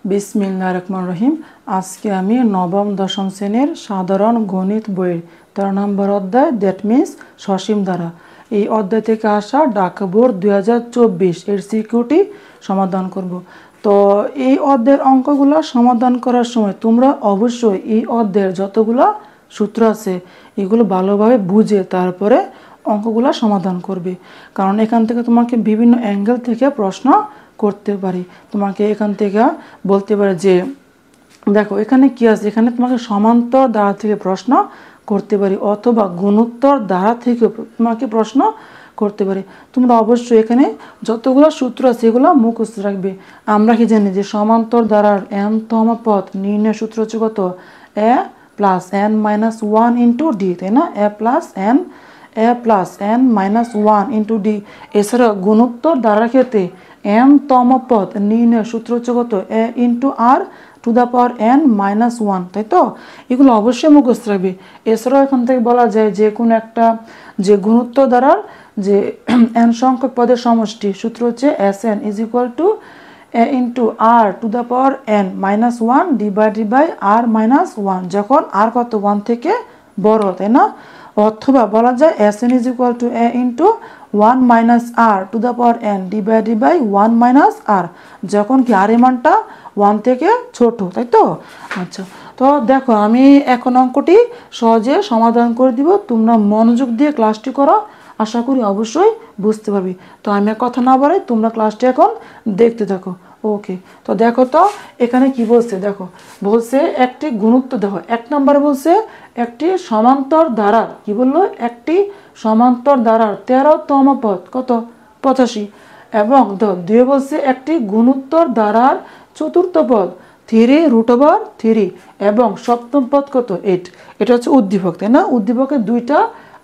বিসমিল্লাহির রহমানির রহিম। আজকে আমি নবম দশম শ্রেণীর সাধারণ গণিত বইয়ের 13 নম্বর অধ্যায় দ্যাট মিন্স সসীম ধারা এই অধ্যায় থেকে আসা ঢাকা বোর্ড 2024 এর সিকিউরিটি সমাধান করব। তো এই অধ্যায়ের অঙ্কগুলো সমাধান করার সময় তোমরা অবশ্যই এই অধ্যায়ের যতগুলো সূত্র আছে এগুলো ভালোভাবে বুঝে তারপরে অঙ্কগুলো সমাধান করবে, কারণ এখান থেকে তোমাকে বিভিন্ন অ্যাঙ্গেল থেকে প্রশ্ন করতে পারি। তোমাকে এখান থেকে বলতে পারে যে দেখো এখানে কি আছে, এখানে তোমাকে সমান্তর দ্বারা থেকে প্রশ্ন করতে পারি অথবা গুণোত্তর দ্বারা থেকে তোমাকে প্রশ্ন করতে পারি। তোমরা অবশ্যই এখানে যতগুলো সূত্র আছে এগুলো মুখস্থ রাখবে। আমরা কি জানি যে সমান্তর দ্বারার n তম পদ নির্ণয় সূত্র হচ্ছে কত, a plus n minus 1 into D, তাই না? a plus n minus 1 into D. এছাড়া গুণোত্তর দ্বারা ক্ষেত্রে n তম পদ নির্ণয় সূত্র হচ্ছে কত, a into r to the power n minus 1, তাই তো? এগুলো অবশ্যই মুখস্থ রাখবে। এছাড়াও এখান থেকে বলা যায় যে কোনো একটা যে গুণোত্তর দ্বারার যে n সংখ্যক পদের সমষ্টি সূত্র হচ্ছে Sn is equal to a into r to the power n minus 1 divided by r minus 1, যখন আর কত 1 থেকে বড়, তাই না? অথবা বলা যায় Sn is equal to a into 1 minus r to the power n divided by 1 minus r, যখন কি আর এর মানটা 1 থেকে ছোট, তাই তো? আচ্ছা, তো দেখো আমি এখন অঙ্কটি সহজে সমাধান করে দিব। তোমরা মনোযোগ দিয়ে ক্লাসটি করো, আশা করি অবশ্যই বুঝতে পারবি। তো আমি কথা না বাড়াই, তোমরা ক্লাসটি এখন দেখতে থাকো। ওকে, তো দেখো তো এখানে কি বলছে, দেখো বলছে একটি গুণোত্তর, দেখো 1 নম্বরে বলছে একটি সমান্তর ধারার, কি বললো, একটি সমান্তর ধারার 13তম পদ কত, 85, এবং 2 বলছে একটি গুণোত্তর ধারার 4র্থ পদ 3√3 এবং 7ম পদ কত 8। এটা হচ্ছে উদ্দীপক, তাই না? উদ্দীপকের দুইটা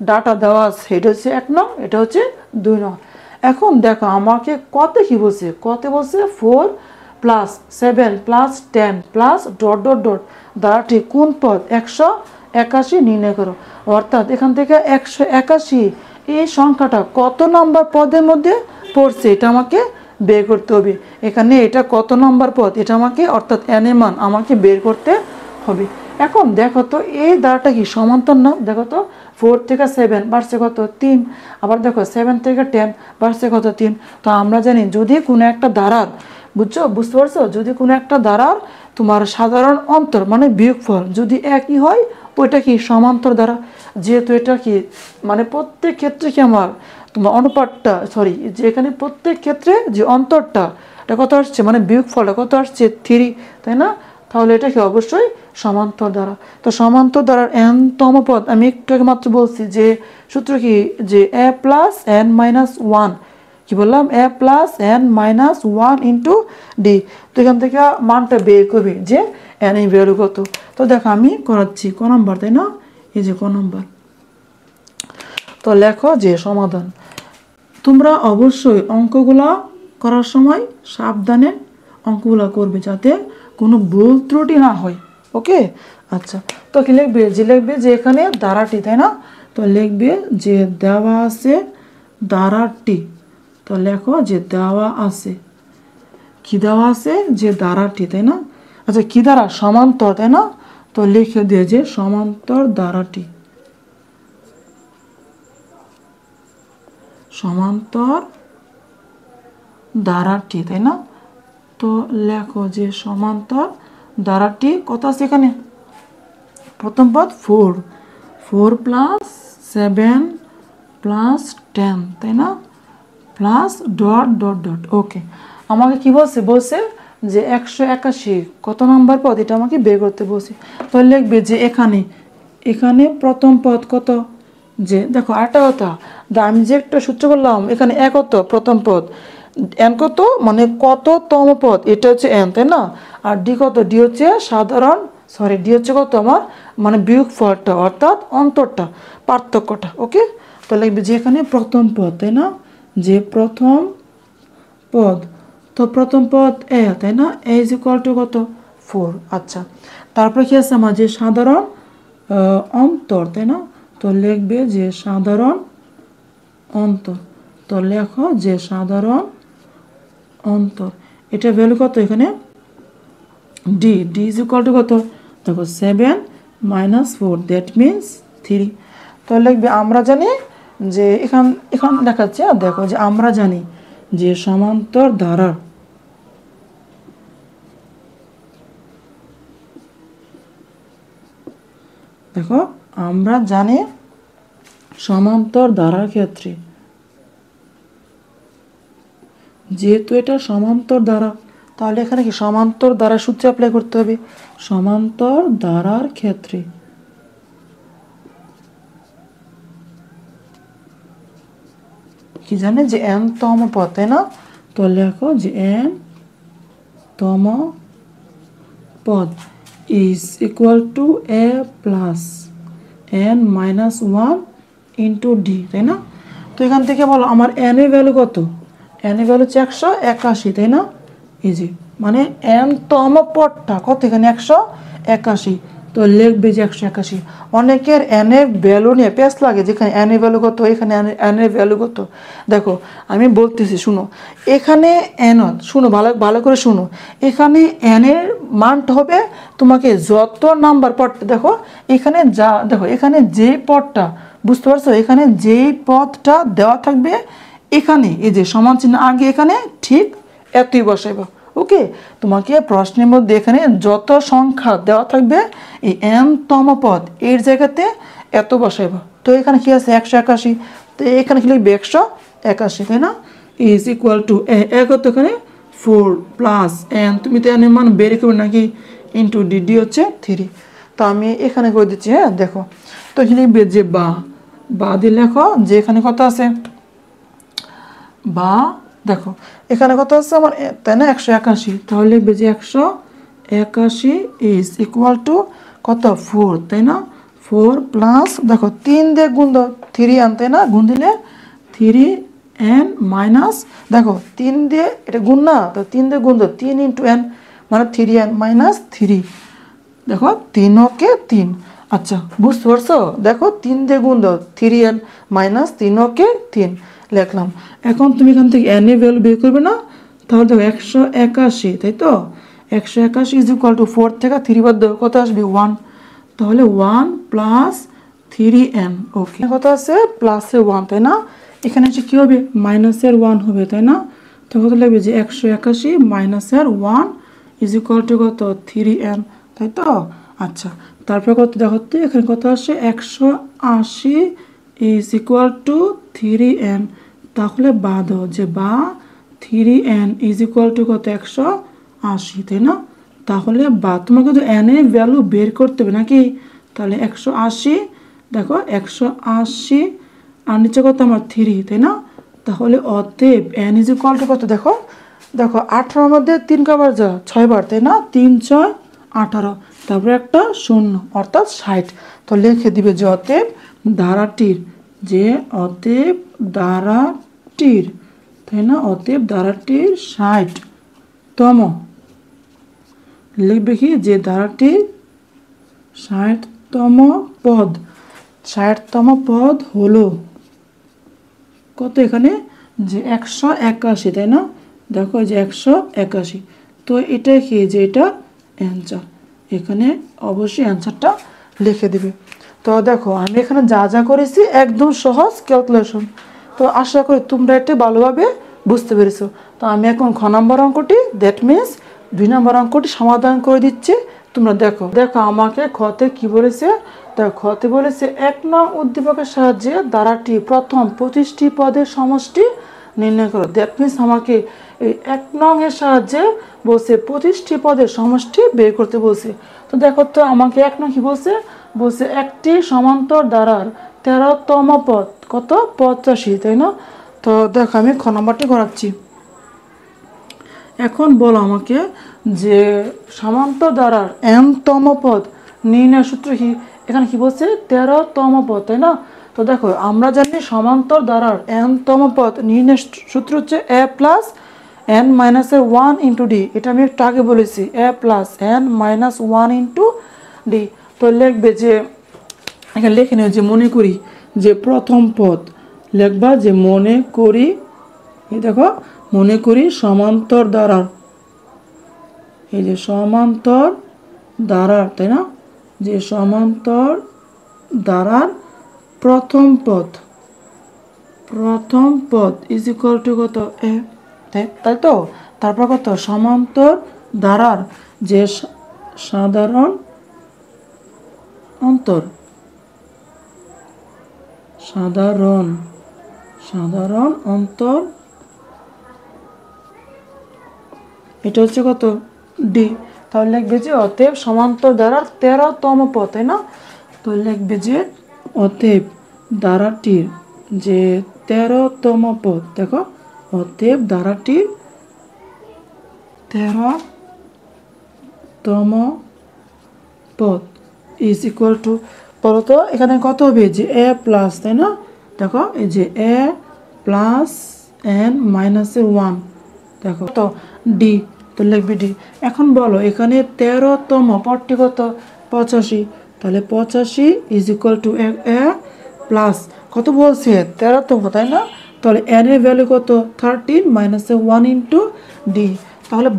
ডাটা দেওয়া আছে, এটা হচ্ছে 1 নং, এটা হচ্ছে 2 নং। এখন দেখো আমাকে কত কি বলছে, কত বলছে 4 plus 7 plus 10 plus dot dot dot দ্বারাটি কোন পদ 181 নির্ণয় করো। অর্থাৎ এখান থেকে 181 এই সংখ্যাটা কত নম্বর পদের মধ্যে পড়ছে এটা আমাকে বের করতে হবে। এখানে এটা কত নম্বর পদ এটা আমাকে, অর্থাৎ n এর মান আমাকে বের করতে হবে। এখন দেখো তো এই দ্বারাটা কি সমান্তর না? দেখো তো 4 থেকে 7 বাড়ছে কত 3, আবার দেখো 7 থেকে 10 বাড়ছে কত 3। তো আমরা জানি যদি কোনো একটা ধারার, বুঝতে পারছো, যদি কোনো একটা ধারার তোমার সাধারণ অন্তর মানে বিয়োগফল যদি একই হয় ওইটা কি সমান্তর ধারা। যেহেতু এটা কি মানে প্রত্যেক ক্ষেত্রে কি আমার তোমার অনুপাতটা যে এখানে প্রত্যেক ক্ষেত্রে যে অন্তরটা এটা কত আসছে, মানে বিয়োগফলটা কত আসছে 3, তাই না? তাহলে এটা কি অবশ্যই সমান্তর ধারা। তো সমান্তর ধারার n তম পদ আমি একটু আগে মাত্র বলছি যে সূত্র কি, যে a প্লাস n মাইনাস 1, কি বললাম, a plus n minus 1 into D. তো এখান থেকে মানটা বের করবে যে n এর ভ্যালু কত। তো দেখো আমি করাচ্ছি ক নম্বর, তাই না? এই যে ক নম্বর। তো লেখো যে সমাধান। তোমরা অবশ্যই অঙ্কগুলা করার সময় সাবধানে অঙ্কগুলো করবে যাতে কোনো ভুল ত্রুটি না হয়। ওকে, আচ্ছা, তো কি লিখবে, যে লিখবে যে এখানে ধারাটি, তাই না? তো লিখবে যে দেওয়া আছে ধারাটি। তো লেখো যে দেওয়া আছে, কি দেওয়া আছে, যে ধারাটি, তাই না? আচ্ছা, কি দ্বারা, সমান্তর, তাই না? তো লিখে দিয়ে যে সমান্তর ধারাটি, সমান্তর ধারাটি, তাই না? তো লেখো যে সমান্তর ধারাটি কত আছে এখানে, প্রথম পদ 4 প্লাস 7 প্লাস 10, তাই না? Plus dot dot dot. Okay, আমাকে কি বলছে, বলছে যে 181 কত নম্বর পদ এটা আমাকে বের করতে বলছে। তো লিখবে যে এখানে প্রথম পদ কত, যে দেখো আরেকটা কথা, আমি যে একটা সূত্র বললাম এখানে কত প্রথম পদ, n কত মানে কততম পদ এটা হচ্ছে n, তাই না? আর ডি কত, ডি হচ্ছে সাধারণ, ডি হচ্ছে কত আমার মানে বিয়োগফলটা, অর্থাৎ অন্তরটা, পার্থক্যটা। ওকে, তো লিখবে যে এখানে প্রথম পদ, তাই না? যে প্রথম পদ, তো প্রথম পদ এ, তাই না? এ ইজ ইকুয়াল টু কত 4। আচ্ছা, তারপরে কি আছে আমার, যে সাধারণ অন্তর, তাই না? তো লিখবে যে সাধারণ অন্তর। তো লেখো যে সাধারণ অন্তর, এটা ভ্যালু কত এখানে D D is equal to কত, দেখো 7 মাইনাস 4 দ্যাট মিনস 3। তো লিখবে আমরা জানি যে এখান দেখাচ্ছে, দেখো যে আমরা জানি যে সমান্তর ধারার দেখো আমরা জানি সমান্তর ধারার ক্ষেত্রে, যেহেতু এটা সমান্তর ধারা তাহলে এখানে কি সমান্তর ধারা সূত্র অ্যাপ্লাই করতে হবে। সমান্তর ধারার ক্ষেত্রে কি জানে যে n তম পদ, তাই না? তো লেখো যে n তম পদ is equal to a plus n minus 1 into d, তাই না? তো এখান থেকে বলো আমার n এর ভ্যালু কত, n এর ভ্যালু হচ্ছে 181, তাই না? এই যে মানে n তম পদটা কত, এখানে 181। তো লিখবে যে 181। অনেকের n এর ভ্যালু নিয়ে পেস লাগে, যেখানে n এর ভ্যালু কত, এখানে n এর ভ্যালু কত। দেখো আমি বলতেছি শুনো, এখানে n, শুনো ভালো করে শুনো, এখানে n এর মানটা হবে তোমাকে যত নাম্বার পদটা, দেখো এখানে যা, দেখো এখানে যে পদটা, বুঝতে পারছো, এখানে যেই পদটা দেওয়া থাকবে এখানে এই যে সমান চিহ্ন আগে এখানে ঠিক এতই বসাইবা। ওকে, তোমাকে প্রশ্নের মধ্যে এখানে যত সংখ্যা দেওয়া থাকবে এই n তম পদ এর জায়গাতে এত বসাইবা। তো এখানে কি আছে 181, তো এখানে কি লিখবে 181, তাই না? ইজ ইকুয়াল টু কত, এখানে 4 প্লাস n, তুমি তো n এর মান বের করবে নাকি, ইন্টু ডি হচ্ছে 3। তো আমি এখানে করে দিচ্ছি। হ্যাঁ দেখো, তো এখানে লিখবে যে বা দিয়ে লেখো যে এখানে কত আছে, বা দেখো এখানে কত আছে আমার, তাই না 181, তাহলে লিখবে যে 181 ইজ ইকুয়াল টু কত 4, তাই না? 4 প্লাস দেখো 3 দিয়ে গুণ দাও 3n, তাই না? গুণ দিলে 3n মাইনাস, দেখো 3 দিয়ে এটা গুণ না, তো 3 দিয়ে গুণ দাও 3 ইন্টু n মানে 3n মাইনাস 3, দেখো 3 ওকে 3। আচ্ছা বুঝতে পারছো, দেখো 3 দিয়ে গুণ দাও 3n মাইনাস 3 ওকে 3 লিখলাম। এখন তুমি এখান থেকে n এর ভ্যালু বের করবে না, তাহলে দেখো 181, তাই তো? 181 ইজ ইকুয়াল টু 4 থেকে 3 বাদ দাও কত আসবে 1, তাহলে 1 প্লাস 3n। ওকে, কত আছে প্লাসের 1, তাই না? এখানে হচ্ছে কী হবে মাইনাসের 1 হবে, তাই না? তো কত লাগবে যে 181 মাইনাসের 1 ইজ ইকুয়াল টু কত 3n, তাই তো? আচ্ছা তারপরে কত দেখো তো এখানে কত আসে 180 ইজ ইকুয়াল টু 3n, তাহলে বাদ দাও যে বা 3n ইজ ইকুয়াল টু কত 180, তাই না? তাহলে বা তোমাকে তো n এর ভ্যালু বের করতে হবে নাকি, তাহলে 180, দেখো 180 আর নিচে কত আমার 3, তাই না? তাহলে অতএব n ইজ ইকুয়াল টু কত, দেখো 18 মধ্যে 3 কবার যা 6 বার, তাই না? 3 6 18, তারপরে একটা 0 অর্থাৎ 60। তো লিখে দিবে যে অতএব ধারাটির, তাই না? অতএব ধারাটির 60তম, লিখবে কি যে ধারাটির 60তম পদ হলো কত, এখানে যে 181, তাই না? দেখো যে 181, তো এটা কি যে এটা অ্যান্সার, এখানে অবশ্যই অ্যান্সারটা লিখে দিবে। তো দেখো আমি এখানে যা করেছি একদম সহজ ক্যালকুলেশন, তো আশা করি তোমরা এটা ভালোভাবে বুঝতে পেরেছো। তো আমি এখন খ নম্বর অঙ্কটি, দ্যাট মিনস 2 নম্বর অঙ্কটি সমাধান করে দিচ্ছি। তোমরা দেখো আমাকে খতে কি বলেছে, দেখো খতে বলেছে 1 নং উদ্দীপকের সাহায্যে ধারাটি প্রথম 25টি পদের সমষ্টি নির্ণয় করো। দ্যাট মিনস আমাকে এই 1 নং এর সাহায্যে বলছে 25টি পদের সমষ্টি বের করতে বলছে। তো দেখো তো আমাকে 1 নং কি বলছে, একটি সমান্তর ধারার 13তম পদ কত 85, তাই না? তো দেখো আমি খ নম্বরটি করাচ্ছি। এখন বলো আমাকে যে সমান্তর ধারার n-তম পদ নির্ণয় সূত্র কি, এখানে কি বলছে 13তম পদ, তাই না? তো দেখো আমরা জানি সমান্তর ধারার n-তম পদ নির্ণয় সূত্র হচ্ছে a প্লাস n মাইনাসের 1 ইন্টু ডি, এটা আমি একটু আগে বলেছি a plus n minus 1 into D. তো লিখবে যে এখানে লিখে নিও যে মনে করি যে প্রথম পদ লিখবা যে মনে করি, এই দেখো মনে করি সমান্তর ধারার এই যে সমান্তর ধারার, তাই না, যে সমান্তর ধারার প্রথম পদ ইজ ইকুয়াল টু কত এ, তাই তো। তারপর কত সমান্তর ধারার যে সাধারণ অন্তর, সাধারণ অন্তর এটা হচ্ছে কত ডি। তাহলে লিখবে যে অতএব সমান্তর ধারার 13তম পদ, তাই না। তো লিখবে যে অতএব ধারাটির যে 13তম পদ, দেখো অতএব ধারাটির 13তম পদ ইজ ইকুয়াল টু, বলতো এখানে কত হবে, যে এ প্লাস, তাই না। দেখো এই যে এ প্লাস এন মাইনাসের 1, দেখো তো ডি, তো লিখবি ডি। এখন বলো এখানে 13তম পদটি কত 85, তাহলে 85 is equal two A plus কত বলছে 13তম, তাই না। তাহলে এন এর ভ্যালু কত 13 মাইনাসে 1 ইন্টু ডি, তাহলে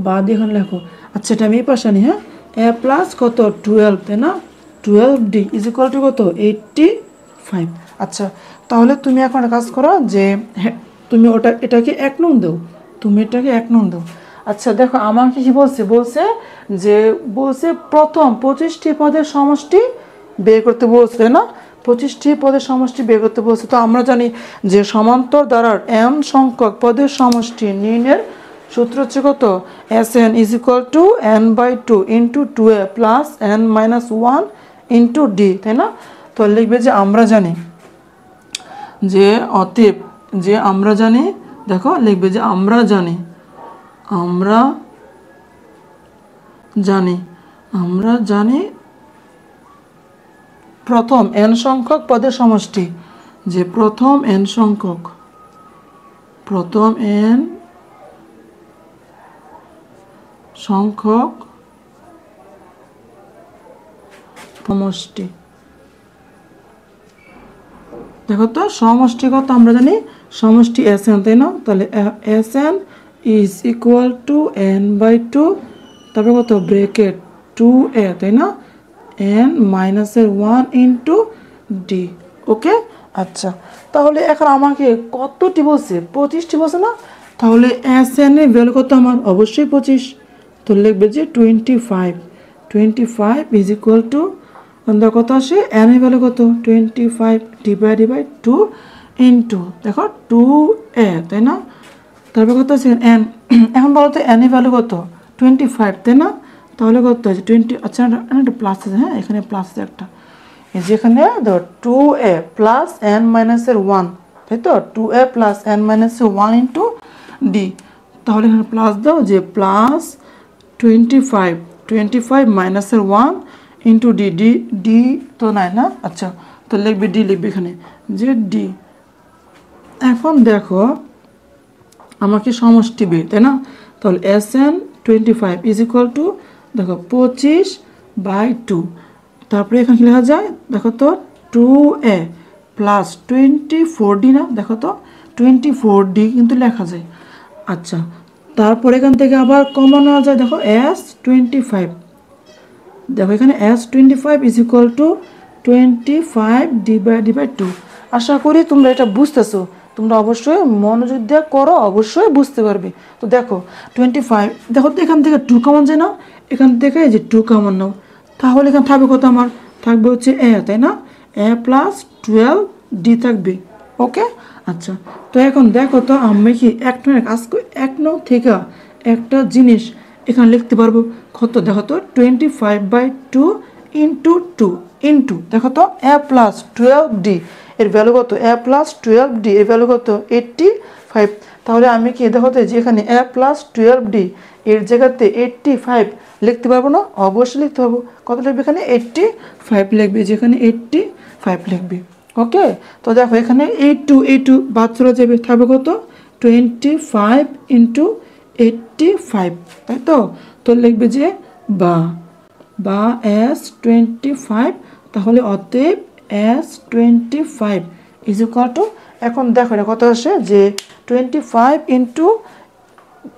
বাদ এখানে লেখো। আচ্ছা এটা আমি এই পাশে আনি, হ্যাঁ, এ প্লাস কত 12, তাই না, 12d ইজ ইকুয়াল টু কত 85। আচ্ছা তাহলে তুমি এখন একটা কাজ করো যে তুমি এটাকে 1 নং দাও, তুমি এটাকে 1 নং দাও। আচ্ছা দেখো আমাকে কি বলছে প্রথম 25টি পদের সমষ্টি বের করতে বলছে, না 25টি পদের সমষ্টি বের করতে বলছে। তো আমরা জানি যে সমান্তর ধারার m সংখ্যক পদের সমষ্টি নির্ণয়ের সূত্র হচ্ছে কত Sn is equal two n/2 into 2a plus n-1 into D, তাই না। তো লিখবে যে আমরা জানি যে অতএব যে আমরা জানি, দেখো লিখবে যে আমরা জানি প্রথম n সংখ্যক পদের সমষ্টি, যে প্রথম n সংখ্যক সমষ্টি, দেখো তো সমষ্টি কত আমরা জানি সমষ্টি Sn, তাই না। তাহলে Sn is equal two n/2, তারপরে কত ব্রেকেট 2a, তাই না, n-1 ইন্টু ডি। ওকে আচ্ছা তাহলে এখন আমাকে কতটি বলছে 25টি বলছে না, তাহলে Sn এর ভ্যালু কত আমার অবশ্যই 25, তো লিখবে যে 25 ইজ ইকুয়াল টু কত আসে n এর ভ্যালু কত 25 ডিভাইডেড বাই 2 ইন্টু দেখো 2a, তাই না। তারপর কত আছে n, এখন বলো তো n এর ভ্যালু কত 25, তাই না। তাহলে কত আছে 20, আচ্ছা একটা প্লাস আছে, হ্যাঁ এখানে প্লাস আছে একটা, এই যে এখানে ধর 2a প্লাস n-1, তাই তো 2a plus n-1 into D. তাহলে এখানে প্লাস দাও যে প্লাস 25 মাইনাসের 1 ইন্টু ডি তো নাই না। আচ্ছা তো লিখবি ডি, লিখবি এখানে যে ডি। এখন দেখো আমাকে সমষ্টি বের, তাই না। তাহলে Sn 25 ইজ ইকুয়াল টু দেখো 25/2, তারপরে এখানে কি লেখা যায় দেখো তো 2a প্লাস 24d, না দেখো তো 24d কিন্তু লেখা যায়। আচ্ছা তারপর এখান থেকে আবার কমন নেওয়া যায়, দেখো S25, দেখো এখানে S25 is equal to 25 divided by 2। আশা করি তোমরা এটা বুঝতেছো, তোমরা অবশ্যই মনোযোগ দিয়ে করো, অবশ্যই বুঝতে পারবে। তো দেখো 25, দেখো তো এখান থেকে 2 কমন যায় না, এখান থেকে এই যে 2 কমন নাও, তাহলে এখানে থাকবে কত আমার থাকবে হচ্ছে a, তাই না, a প্লাস 12d থাকবে। ওকে আচ্ছা তো এখন দেখো তো আমি কি এক নং থেকে একটা জিনিস এখানে লিখতে পারবো কত, দেখো তো 25/2 ইন্টু 2 ইন্টু দেখো তো a প্লাস 12d এর ভ্যালু কত, a প্লাস 12d এর ভ্যালু কত 85। তাহলে আমি কি দেখো তো যেখানে a প্লাস 12d এর জায়গাতে 85 লিখতে পারবো না, অবশ্যই লিখতে পারবো। কত লিখবে এখানে 85 লিখবে, যেখানে 85 লিখবে। ওকে তো দেখো এখানে 82 বাদ চলে যাবে, থাকবে কত 25 ইন্টু 85, তাই তো। তো লিখবে যে বা S25, তাহলে অতএব S25 ইজ ইকুয়াল টু, এখন দেখো এটা কত আসে যে 25 ইন্টু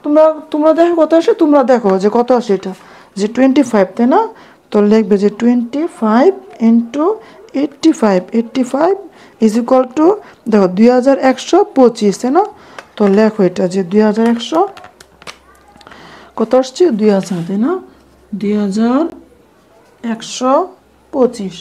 তোমরা তোমরা দেখো কত আসে, তোমরা দেখো যে কত আসে, এটা যে 25, তাই না? তো লিখবে যে 25 ইন্টু 85, 85 ইজ ইকুয়াল টু দেখো 2125, তাই না? তো লেখো এটা যে 2100 কত আসছে 2000, তাই না? 2125।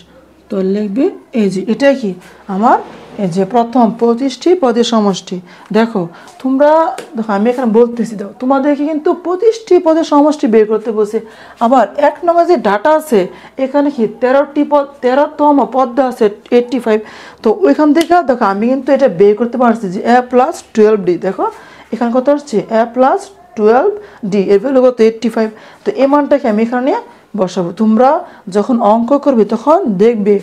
তো লিখবে এই যে এটা কি আমার এই যে প্রথম 25টি পদের সমষ্টি। দেখো তোমরা দেখো আমি এখানে বলতেছি, দেখো তোমাদেরকে কিন্তু 25টি পদের সমষ্টি বের করতে বসে। আবার 1 নম্বর যে ডাটা আছে এখানে কি 13টি পদ, 13তম পদ আছে 85। তো ওইখান থেকে দেখো আমি কিন্তু এটা বের করতে পারছি যে a প্লাস 12d। দেখো এখানে কত আসছে a প্লাস 12d, এর ভ্যালু কত 85। তো এই মানটাকে আমি এখানে বসাবো। তোমরা যখন অঙ্ক করবে তখন দেখবে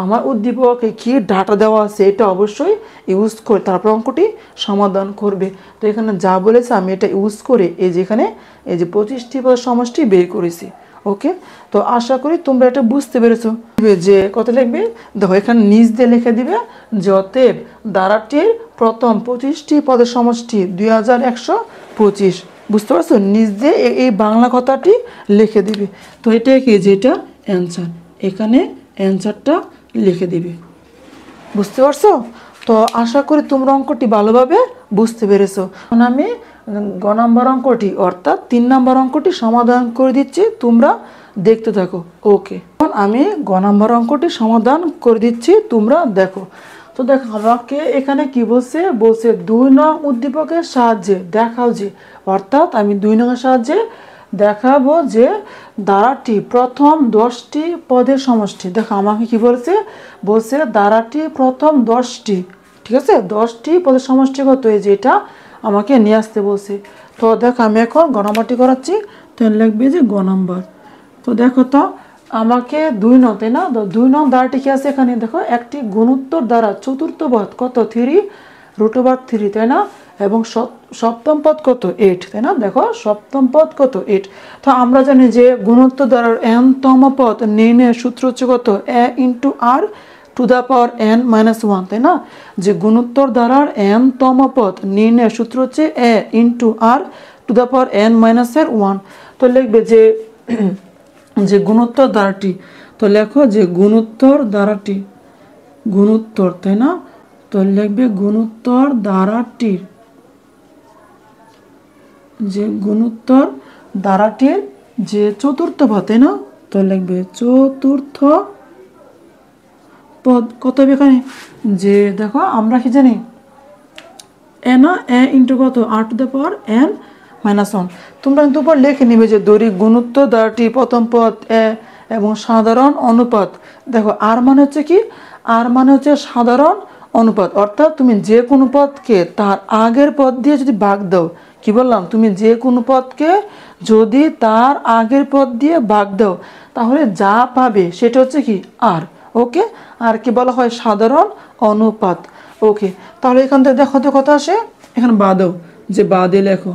আমার উদ্দীপকে কি ডাটা দেওয়া আছে এটা অবশ্যই ইউজ করে তারপর অঙ্কটি সমাধান করবে। তো এখানে যা বলেছে আমি এটা ইউজ করে এই যে এখানে এই যে 25টি পদের সমষ্টি বের করেছি। ওকে, তো আশা করি তোমরা এটা বুঝতে পেরেছো। যে কত লিখবে দেখো এখানে নিচ দিয়ে লিখে দিবে যে অতএব দ্বারাটির প্রথম 25টি পদের সমষ্টি 2125। বুঝতে পারছো? নিচ দিয়ে এই বাংলা কথাটি লিখে দিবে। তো এটা কি যেটা অ্যান্সার, এখানে অ্যান্সারটা লিখে দিবে। বুঝতে পারছো? তো আশা করি তোমরা অঙ্কটি ভালোভাবে বুঝতে পেরেছো। এখন আমি গ নম্বর অঙ্কটি অর্থাৎ 3 নম্বর অঙ্কটি সমাধান করে দিচ্ছি, তোমরা দেখতে থাকো। ওকে, এখন আমি গ নম্বর অঙ্কটি সমাধান করে দিচ্ছি, তোমরা দেখো। তো দেখো আমাকে এখানে কি বলছে, বলছে 2 নং উদ্দীপকের সাহায্যে দেখাও যে, অর্থাৎ আমি 2 নংয়ের সাহায্যে দেখাবো যে দ্বারাটি প্রথম 10টি পদের সমষ্টি। দেখো আমাকে কি বলছে, বলছে দ্বারাটি প্রথম 10টি, ঠিক আছে 10টি পদের সমষ্টি কত, এই যে এটা আমাকে নিয়ে আসতে বলছে। তো দেখো আমি এখন গ নম্বরটি করাচ্ছি, তো লিখবে যে গ নম্বর। তো দেখো তো আমাকে 2 নং, তাই না? 2 নং দ্বারাটি কি আছে এখানে, দেখো একটি গুণোত্তর দ্বারা চতুর্থ পদ কত 3√3, তাই না? এবং সপ্তম পদ কত 8, তাই না? দেখো সপ্তম পদ কত 8। তো আমরা জানি যে গুণোত্তর দ্বারার n-তম পদ নির্ণয়ের সূত্র হচ্ছে কত a into r to the power n-1, তাই না? যে গুণোত্তর দ্বারার n-তম পদ নির্ণয়ের সূত্র হচ্ছে a into r to the power n-1। তো লিখবে যে যে গুণোত্তর দ্বারাটি, তো লেখো যে গুণোত্তর দ্বারাটি, গুণোত্তর, তাই না? তো লিখবে গুণোত্তর দ্বারাটির, যে গুণোত্তর দ্বারাটির যে চতুর্থ পদ, তাই না? তো লিখবে চতুর্থ পদ কত হবে এখানে, যে দেখো আমরা কি জানি এ না এ ইন্টু কত r to the power n-1। তোমরা কিন্তু উপর লিখে নিবে যে দৈরিক গুণোত্তর দ্বারাটি প্রথম পদ এ এবং সাধারণ অনুপাত। দেখো আর মানে হচ্ছে কি, আর মানে হচ্ছে সাধারণ অনুপাত, অর্থাৎ তুমি যে কোনো পদকে তার আগের পদ দিয়ে যদি ভাগ দাও, কি বললাম, তুমি যে কোনো পদকে যদি তার আগের পদ দিয়ে ভাগ দাও তাহলে যা পাবে সেটা হচ্ছে কি আর। ওকে, আর কি বলা হয় সাধারণ অনুপাত। ওকে, তাহলে এখান থেকে দেখো তো কত আসে, এখানে বাদও যে বাদে লেখো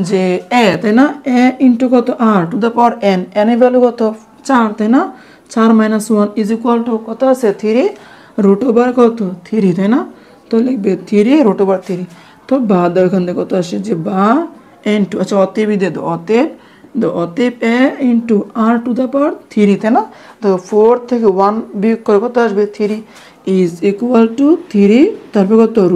যে এ, তাই না? এ ইন্টু কত r to the power n, n এর ভ্যালু কত 4, তাই না? 4 - 1 ইজ ইকুয়াল টু কত আছে 3√3 কত 3, তাই না? তো লিখবে 3√3। তো বা দাও এখান থেকে কত আসে যে বা ইন্টু, আচ্ছা অতএব দিয়ে দাও, অতএব a into r to the power 3, তাই না? তো 4 থেকে 1 বিয়োগ করে কত আসবে 3 ইজ ইকুয়াল টু 3, তারপর কত √,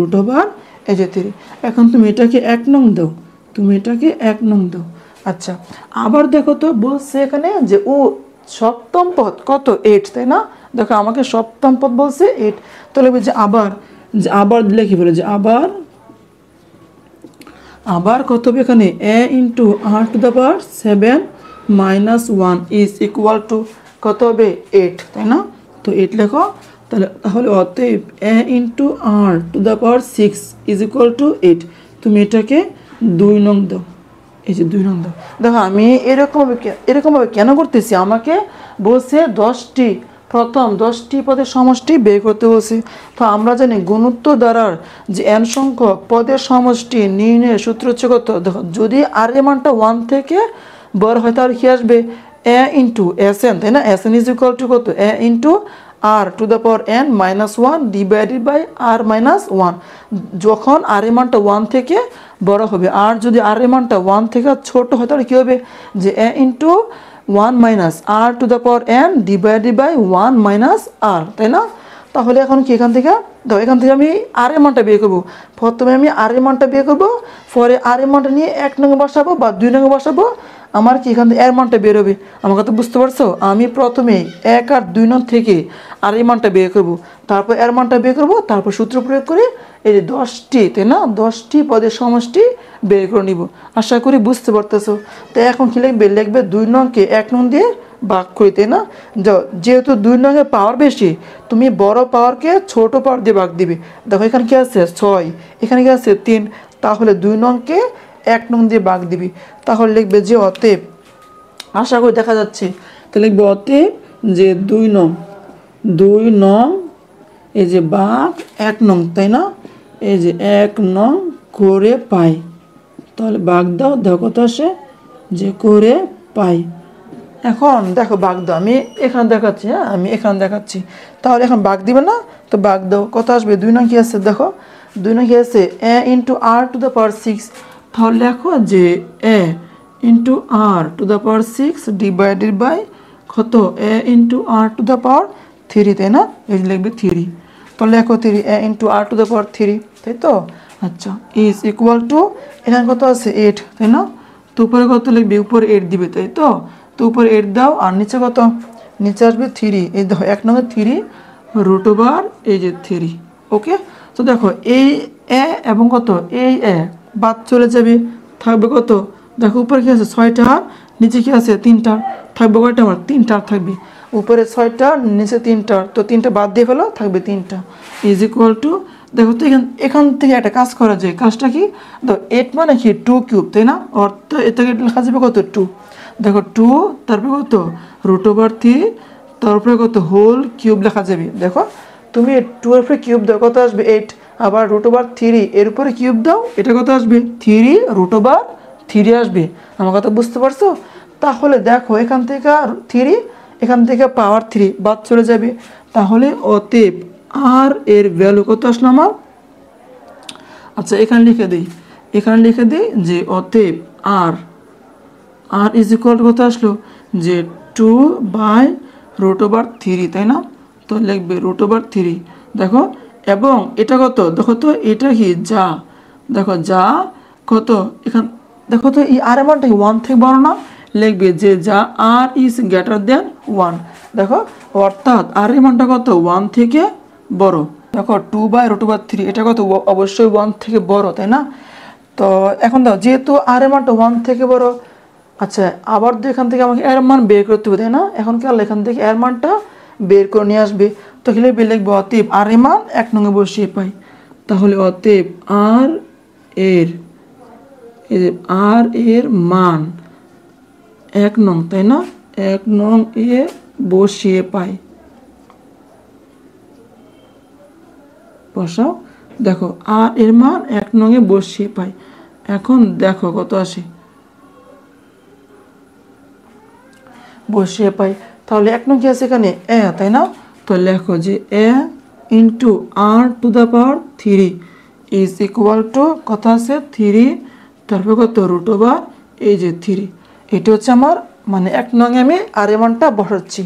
এই যে 3। এখন তুমি এটাকে 1 নং দাও, তুমি এটাকে 1 নং দাও। আচ্ছা আবার দেখো তো বলছে এখানে যে ও সপ্তম পদ কত 8, তাই না? দেখো আমাকে সপ্তম পদ বলছে 8। তো লিখবে যে আবার লিখে ফেলে যে আবার কত হবে এখানে a into r to the power 7-1 is equal to কত হবে 8, তাই না? তো 8 লেখো, তাহলে অতএব a into r to the power 6 is equal two 8। তুমি এটাকে 2 নং দাও, এই যে 2 নং দাও। দেখো আমি এরকমভাবে কেন করতেছি, আমাকে বলছে প্রথম 10টি পদের সমষ্টি বের করতে বলছে। তো আমরা জানি গুণোত্তর দ্বারার যে n সংখ্যক পদের সমষ্টি নির্ণয়ের সূত্র হচ্ছে কত, দেখো যদি r এর মানটা 1 থেকে বড় হয় তাহলে কি আসবে a ইন্টু sn, তাই না? sn ইজ ইকুয়াল টু কত a into r to the power n minus one divided by r minus one. যখন আর এর মানটা ওয়ান থেকে বড় হবে, আর যদি আর এর মানটা ওয়ান থেকে ছোট হয় তাহলে কী হবে, যে a into one minus r to the power n divided by one minus r, তাই না? তাহলে এখন কি এখান থেকে দাও, এখান থেকে আমি আর এর মানটা বের করবো। প্রথমে আমি আর এর মানটা বের করবো, পরে আর এর মানটা নিয়ে 1 নং বসাবো বা 2 নং বসাবো, আমার কি এখান থেকে এর মানটা বেরোবে। আমার কথা বুঝতে পারছো? আমি প্রথমে 1 আর 2 নং থেকে আর এর মানটা বের করবো, তারপর এর মানটা বের করবো, তারপর সূত্র প্রয়োগ করে এই যে 10টি, তাই না, 10টি পদের সমষ্টি বের করে নিব। আশা করি বুঝতে পারতেছো। তো এখন কি লিখবে, লিখবে 2 নংকে 1 নং দিয়ে ভাগ করি, তাই না? যেহেতু 2 নংয়ের পাওয়ার বেশি, তুমি বড় পাওয়ারকে ছোট পাওয়ার দিয়ে ভাগ দিবে। দেখো এখানে কি আছে 6, এখানে কি আছে 3, তাহলে 2 নংকে 1 নং দিয়ে ভাগ দিবি। তাহলে লিখবে যে অতএব, আশা করি দেখা যাচ্ছে, তো লিখবে অতএব যে 2 নং এই যে ভাগ 1 নং, তাই না, এই যে 1 নং করে পাই। তাহলে ভাগ দাও, দেখো কত আসে, যে করে পাই। এখন দেখো ভাগ দাও, আমি এখানে দেখাচ্ছি, হ্যাঁ আমি এখানে দেখাচ্ছি। তাহলে এখন ভাগ দিবে না, তো ভাগ দাও, কত আসবে, 2 নং কি আছে দেখো, 2 নং কি আছে a into r to the power 6। তাহলে দেখো যে a into r to the power 6 divided by কত, a into r to the power 3, তাই না, এই লিখবে 3। তাহলে দেখো 3 a into r to the power 3, তাই তো। আচ্ছা, ইজ ইকুয়াল টু, এখানে কত আছে 8, তাই না, তো উপরে কত লিখবে, উপরে 8 দিবে, তাই তো। তো উপরে 8 দাও, আর নিচে কত, নিচে আসবে 3, এই দেখো 1 নং 3 রুট ওভার এই যে 3। ওকে, তো দেখো এই এ এবং কত, এই এ বাদ চলে যাবে, থাকবে কত, দেখো উপরে কি আছে 6টা, নিচে কি আছে 3টা, থাকবে কয়টা, আমার 3টা থাকবে, উপরে 6টা নিচে 3টা, তো 3টা বাদ দিয়ে ফেলো, থাকবে 3টা। ইজ ইকুয়াল টু, দেখো তো এখান থেকে একটা কাজ করা যায়, কাজটা কি, তো 8 মানে কি 2 কিউব, তাই না, অর্থাৎ এ থেকে লেখা যাবে কত 2, দেখো 2, তারপরে কত রুট ওভার 3, তারপরে কত হোল কিউব লেখা যাবে। দেখো তুমি 2 এর উপরে কিউব দাও, কত আসবে 8, আবার রুট ওভার 3 এর উপরে কিউব দাও, এটা কত আসবে 3 রুট ওভার 3 আসবে। আমার কথা বুঝতে পারছো? তাহলে দেখো এখান থেকে 3, এখান থেকে পাওয়ার 3 বাদ চলে যাবে, তাহলে অতএব আর এর ভ্যালু কত আসলো আমার। আচ্ছা এখানে লিখে দিই, যে অতএব আর ইজ ইকুয়াল টু কত আসলো, যে 2 বাই রুট ওভার 3, তাই না, তো লিখবে রুট ওভার 3। দেখো এবং এটা কত, দেখো তো এটা কি যা, দেখো যা কত, এখান দেখো তো এই আর এর মানটা 1 থেকে বড় না, লিখবে যে যা আর ইজ গ্রেটার দেন 1। দেখো অর্থাৎ আর এর মানটা কত, 1 থেকে বড়। দেখো 2 বাই রুট ওভার 3 এটা কত, অবশ্যই 1 থেকে বড়, তাই না। তো এখন দাও, যেহেতু আর এর মানটা 1 থেকে বড়, আচ্ছা আবার তো এখান থেকে আমাকে এর মান বের করতে হবে, তাই না, এখন কি এখান থেকে এর মানটা বের করে নিয়ে আসবে। তো লিখবে অতএব আর এর মান 1 নং এ বসিয়ে পাই। তাহলে অতএব আর এর মান 1 নং, তাই না, 1 নং এ বসিয়ে পাই, বসাও। দেখো আর এর মান 1 নং এ বসিয়ে পাই। এখন দেখো কত আসে, বসিয়ে পাই। তাহলে 1 নং কি আছে এখানে এ, তাই না, তো লেখো যে a into r to the power 3 is equal to কত আছে 3, তারপর কত রুট ওভার এই যে 3। এটা হচ্ছে আমার মানে 1 নং আমি আর এর মানটা বসাচ্ছি।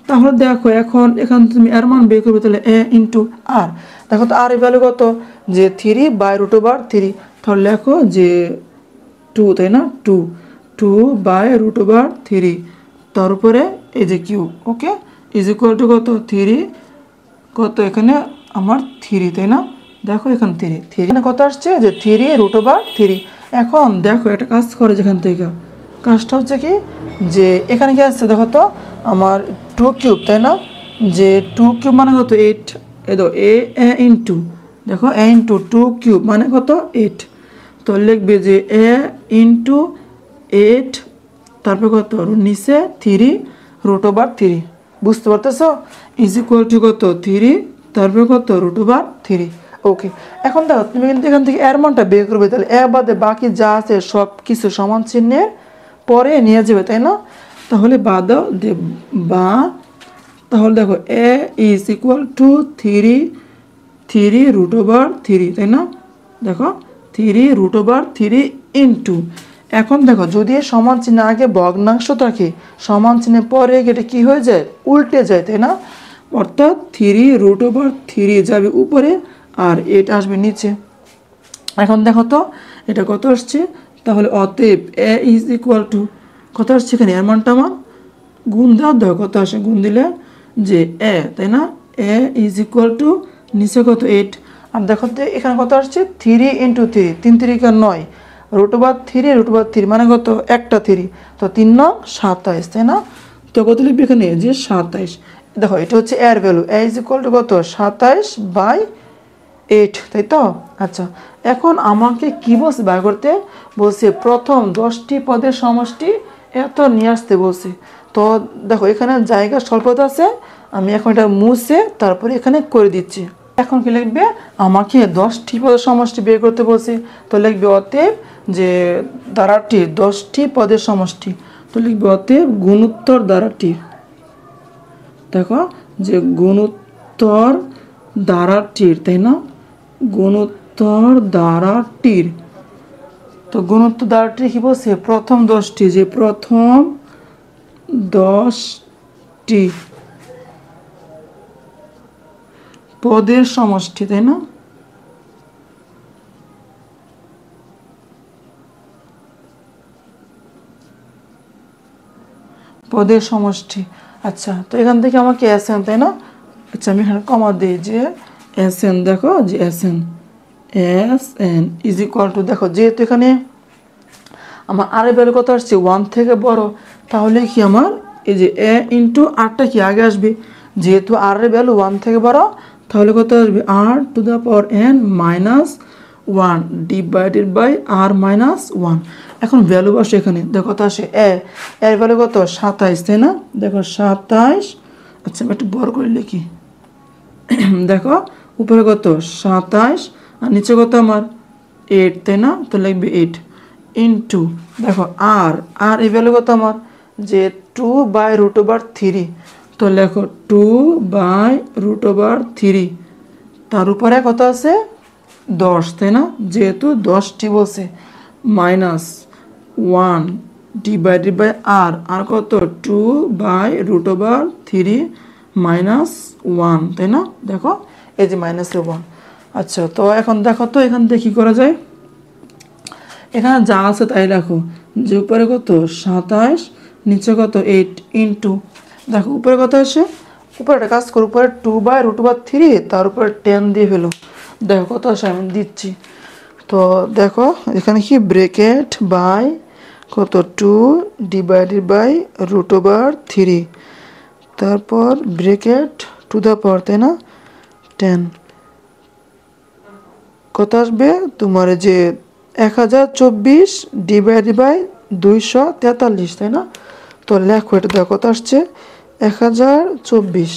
তাহলে দেখো এখন এখান তুমি এর মান বের করবে, তাহলে এ ইন্টু আর, দেখো তো আর এর ভ্যালু কত, যে 3 বাই রুট ওভার 3। তাহলে লেখো যে 2, তাই না, 2 বাই রুট ওভার 3, তার উপরে এই যে cube. Okay, is equal to কত 3, কত এখানে আমার 3, তাই না, দেখো এখানে 3 এখানে কত আসছে, যে 3 রুট ওভার 3। এখন দেখো একটা কাজ করে, যেখান থেকে কাজটা হচ্ছে কি, যে এখানে কি আসছে দেখো তো আমার 2 কিউব, তাই না, যে 2 কিউব মানে কত 8, এই তো এ ইন্টু, দেখো এ ইন্টু 2 কিউব মানে কত 8। তো লিখবে যে এ ইন্টু 8, তারপর কত নিচে 3 রুট ওভার 3, বুঝতে পারতেছো, ইজ ইকুয়াল টু কত 3, তারপর কত রুট ওভার 3। ওকে, এখন দেখো তুমি কিন্তু এখান থেকে এর মানটা বের করবে, তাহলে এ বাদে বাকি যা আছে সব কিছু সমান চিহ্নের পরে নিয়ে যাবে, তাই না। তাহলে বা দাও, বা তাহলে দেখো এ ইজ ইকুয়াল টু 3 তাই না? দেখো 3 ইন্টু, এখন দেখো যদি সমান চিহ্ন আগে ভগ্নাংশ থাকে, সমান চিহ্নের পরে এটা কি হয়ে যায়, উল্টে যায়, তাই না? অর্থাৎ 3 যাবে উপরে আর এটা আসবে নিচে। এখন দেখো তো এটা কত আসছে, তাহলে অতএব এ ইজ ইকুয়াল টু কত আসছে, এখানে এর মানটা আমার গুণ দাও, দেখো কত আসে, গুণ দিলে যে এ, তাই না? এ ইজ ইকুয়াল টু নিচে কত 8, আর দেখো তো এখানে কত আসছে 3 ইন্টু 3, 3 3 9, √3 মানে কত একটা 3, তো 3 9 27, তাই না? তো কত লিখবে এখানে যে 27। দেখো এটা হচ্ছে এর value, A is equal to কত 27/8, তাই তো? আচ্ছা, এখন আমাকে কি বলছে বার করতে বলছে, প্রথম 10টি পদের সমষ্টি এত নিয়ে আসতে বলছে। তো দেখো এখানে জায়গা স্বল্পতা আছে, আমি এখন এটা মুছে তারপরে এখানে করে দিচ্ছি। এখন কি লিখবে, আমাকে 10টি পদের সমষ্টি বের করতে বলছে, তো লিখবে অতএব যে দ্বারাটি 10টি পদের সমষ্টি, তো লিখবে অতএব গুণোত্তর দ্বারাটি, দেখো যে গুণোত্তর দ্বারাটির, তাই না? গুণোত্তর দ্বারাটির, তো গুণোত্তর দ্বারাটি কি বলছে, প্রথম 10টি, যে প্রথম 10টি পদের সমষ্টি, তাই না? পদের সমষ্টি। আচ্ছা, তো এখান থেকে আমাকে এসএন, তাই না? আচ্ছা, আমি এখানে কমা দিই যে এসএন, দেখো যে এসএন ইজ ইকুয়াল টু, দেখো যেহেতু এখানে আমার আর ভ্যালু কত আসছে 1 থেকে বড়, তাহলে কি আমার এই যে এ ইন্টু আরটা কি আগে আসবে, যেহেতু আর এর ভ্যালু 1 থেকে বড়, তাহলে কত আসবে r⁻n-1 ডিভাইডেড বাই r-1। এখন ভ্যালু বসে এখানে, দেখো কত আসে এর ভ্যালু কত 27, তাই না? দেখো 27, আচ্ছা আমি একটু বড় করে লিখি, দেখো উপরে কত 27 আর নিচে কত আমার 8, তাই না? তো লিখবে 8 ইন্টু, দেখো আর এই ভ্যালু কত আমার যে 2/√3, তো লেখো 2/√3, তার উপরে কত আছে 10, তাই না? যেহেতু 10টি বলছে, -1 ডিভাইডেড বাই আর কত 2/√3 -1, তাই না? দেখো এই যে -1। আচ্ছা, তো এখন দেখো তো এখান থেকে কি করা যায়, এখানে যা আছে তাই লেখো, যে উপরে কত 27, নিচে কত 8 ইন্টু, দেখো উপরে কত আসে, উপরে একটা কাজ করো, উপরে 2/√3 তার উপরে 10 দিয়ে ফেলো, দেখো কত আসে আমি দিচ্ছি। তো দেখো এখানে কি ব্রেকেট বাই কত 2 ডিভাইডেড বাই √3, তারপর ব্রেকেট টু দ্য পাওয়ার, তাই না 10, কত আসবে তোমার যে 1024 ডিভাইডেড বাই 243, তাই না? তো লেখো এটা, দেখো কত আসছে 1024,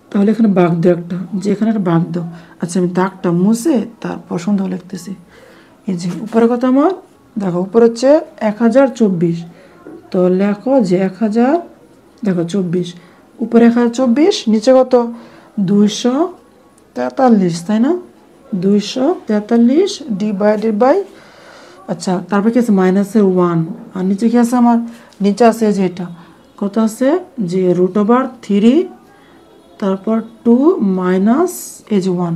তাহলে এখানে ভাগ দাও একটা, যে এখানে একটা ভাগ দাও। আচ্ছা, আমি দাগটা মুছে তারপর সুন্দর লিখতেছি। এই যে উপরে কত আমার, দেখো উপরে হচ্ছে 1024, তো লেখো যে 1000, দেখো 24, উপরে 1024, নিচে কত 243, তাই না? 243 ডিভাইডেড বাই, আচ্ছা তারপর কি আছে -1, আর নিচে কি আছে আমার, নিচে আছে যে এটা কত আছে যে √3, তারপর 2 মাইনাস এই যে 1,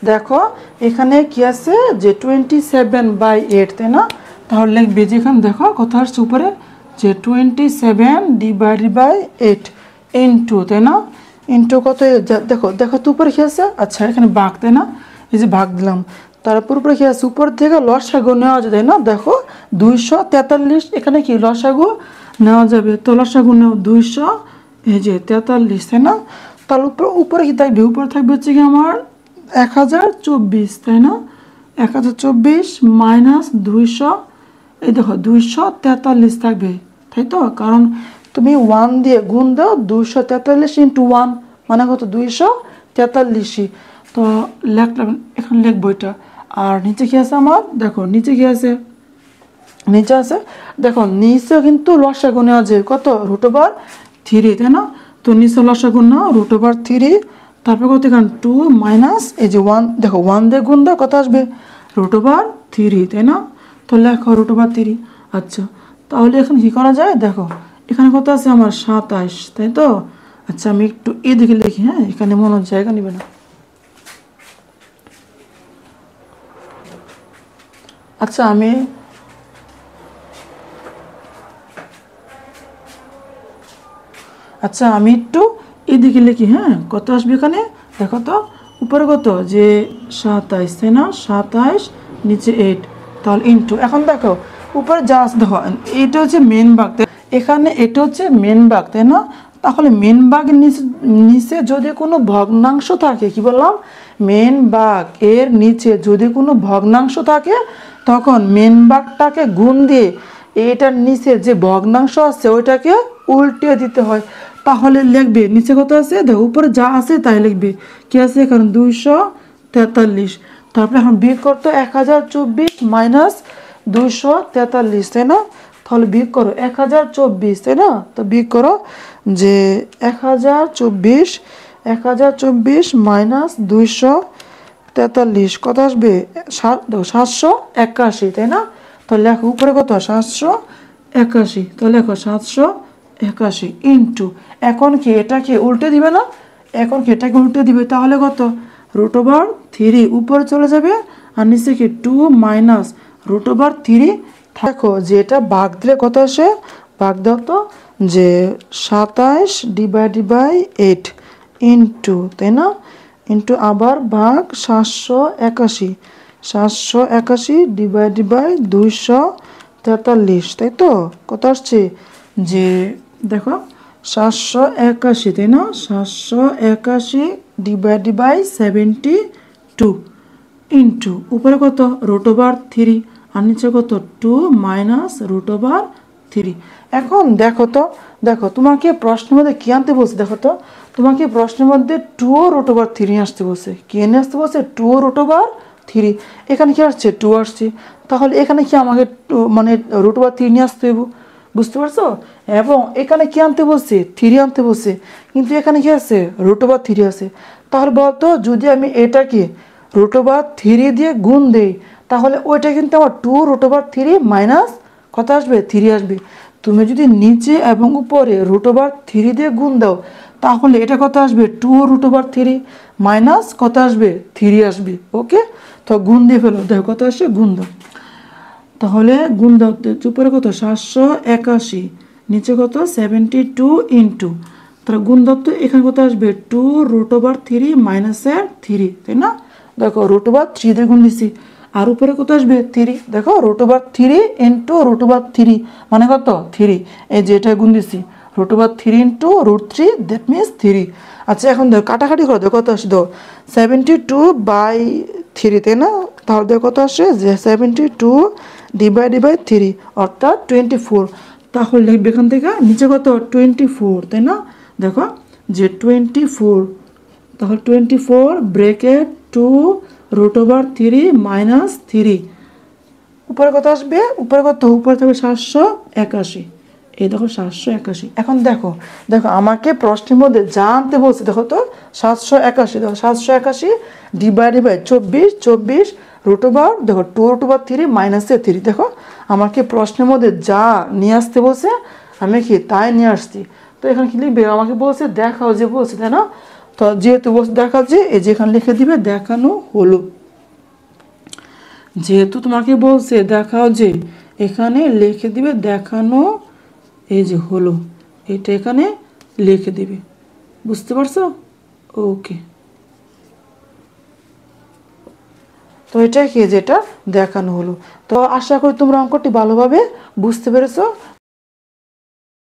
দেখো এখানে কি আছে যে 27/8, তাই না? তাহলে লিখবে যে এখানে দেখো কত আসছে উপরে যে 27 ডিভাইডেড বাই 8 ইন্টু, তাই না? ইন্টু কত, দেখো দেখো তো উপরে কি আছে, আচ্ছা এখানে ভাগ, তাই না? এই যে ভাগ দিলাম, তারপর উপরে কি আছে, উপর থেকে লসাগু নেওয়া যায়, তাই না? দেখো 243, এখানে কি লসাগু নেওয়া যাবে, তো লসাগু নেও 243, তাই না? তার উপরে কি থাকবে, উপরে থাকবে হচ্ছে কি আমার 1024, তাই না? 1024 মাইনাস 200, এই দেখো 243 থাকবে, তাই তো? কারণ তুমি 1 দিয়ে গুণ দাও, 243 ইন্টু 1 মানে কত 243, তো লেখলাম, এখন লিখবো এটা। আর নিচে কি আছে আমার, দেখো নিচে কি আছে, নিচে আছে দেখো নিচেও কিন্তু লসাগু নেওয়া যায় কত √3, তাই না? তো নিচে লসাগু নাও √3, তারপর কত এখানে 2 মাইনাস এই যে 1, দেখো 1 দিয়ে গুণ দাও কত আসবে √3, তাই না? তো লেখো √3। আচ্ছা, তাহলে এখন কি করা যায় দেখো, এখানে কত আছে আমার 27, তাই তো? আচ্ছা, আমি একটু এদিকে লিখি, হ্যাঁ, এখানে মনে জায়গা নিবে না। আচ্ছা, আমি একটু এদিকে লিখি, হ্যাঁ, কত আসবে এখানে দেখো তো, উপরে কত যে 27, তাই না? 27, নিচে 8, তাহলে ইন্টু। এখন দেখো উপরে যা আছে দেখো, এটা হচ্ছে মেন ভাগ, এখানে এটা হচ্ছে মেন ভাগ, তাই না? তাহলে মেন ভাগের নিচে নিচে যদি কোনো ভগ্নাংশ থাকে, কি বললাম, মেন ভাগ এর নিচে যদি কোনো ভগ্নাংশ থাকে তখন মেন ভাগটাকে গুণ দিয়ে এটার নিচে যে ভগ্নাংশ আছে ওইটাকে উল্টে দিতে হয়। তাহলে লিখবে নিচে কত আছে দেখো, উপরে যা আছে তাই লিখবে। কি আছে এখানে 243, তারপরে এখন বিয়োগ করতে 1024 মাইনাস 243, তাই না? তাহলে বিয়োগ করো 1024, তাই না? তো বিয়োগ করো যে 1024 মাইনাস 243 কত আসবে 781, তাই না? তো লেখো উপরে কত 781, তো লেখো 781 ইন্টু, এখন কি এটাকে উল্টে দিবে না? এখন কি এটাকে উল্টে দিবে, তাহলে কত √3 উপরে চলে যাবে, আর নিচে কি 2 মাইনাস √3। দেখো যে এটা ভাগ দিলে কত আসে, ভাগ দাও তো, যে 27 / 8 ইন্টু, তাই না? ইন্টু আবার ভাগ 781 / 243, তাই তো? কত আসছে যে দেখো 781, তাই না? 781 / 72 ইন্টু উপরে কত √3, আর নিচে কত 2 মাইনাস √3। এখন দেখো তো, দেখো তোমাকে প্রশ্নের মধ্যে কি আনতে বলছে, দেখো তো তোমাকে প্রশ্নের মধ্যে 2 √3 আসতে বলছে। কি এনে আসতে বলছে 2 √3, এখানে কি আসছে 2 আসছে, তাহলে এখানে কি আমাকে মানে √3 নিয়ে আসতে হবে, বুঝতে পারছো? এবং এখানে কি আনতে বলছে 3 আনতে বলছে, কিন্তু এখানে কি আছে √3 আছে। তাহলে বলতো যদি আমি এটাকে √3 দিয়ে গুণ দেই তাহলে ওইটা কিন্তু আমার 2 √3 মাইনাস কত আসবে 3 আসবে। তুমি যদি নিচে এবং উপরে √3 দিয়ে গুণ দাও তাহলে এটা কত আসবে 2 √3 মাইনাস কত আসবে 3 আসবে। ওকে, তো গুণ দিয়ে ফেলো, দেখো কত আসছে, গুণ দাও। তাহলে গুণ দাও, উপরে কত 781, নিচে কত 72 ইন্টু, তাহলে গুণ দাও তো এখানে কত আসবে 2 √3 মাইনাসের 3, তাই না? দেখো √3 দিয়ে গুণ দিছি, আর উপরে কত আসবে 3, দেখো √3 ইন্টু √3 মানে কত 3, এই যে এটা গুণ দিছি √3 ইন্টু √3, দ্যাট মিনস 3। আচ্ছা, এখন দেখো কাটাকাটি করো, দেখো কত আসে, দেখো 72/3, তাই না? তাহলে দেখো কত আসে যে 72 / 3 অর্থাৎ 24। তাহলে লিখবে এখান থেকে নিচে কত 24, তাই না? দেখো যে 24, তাহলে 24 ব্রেকেট 2 √3 মাইনাস 3, উপরে কত আসবে, উপরে কত, উপরে থাকবে 781, এই দেখো 781। এখন দেখো, দেখো আমাকে প্রশ্নের মধ্যে যা আনতে বলছে দেখো তো 781, দেখো 781 / 24 দেখো 2 √3 মাইনাসের 3, দেখো আমাকে প্রশ্নের মধ্যে যা নিয়ে আসতে বলছে আমি কি তাই নিয়ে আসছি। তো এখানে কি লিখবে, আমাকে বলছে দেখাও যে বলছে, তাই না? তো যেহেতু বলছে দেখাও যে, এই যে এখানে লিখে দিবে দেখানো হলো। যেহেতু তোমাকে বলছে দেখাও যে, এখানে লিখে দিবে দেখানো, এই যে হলো, এটা এখানে লিখে দিবে, বুঝতে পারছো? ওকে, তো এটা কি যেটা দেখানো হলো। তো আশা করি তোমরা অঙ্কটি ভালোভাবে বুঝতে পেরেছো।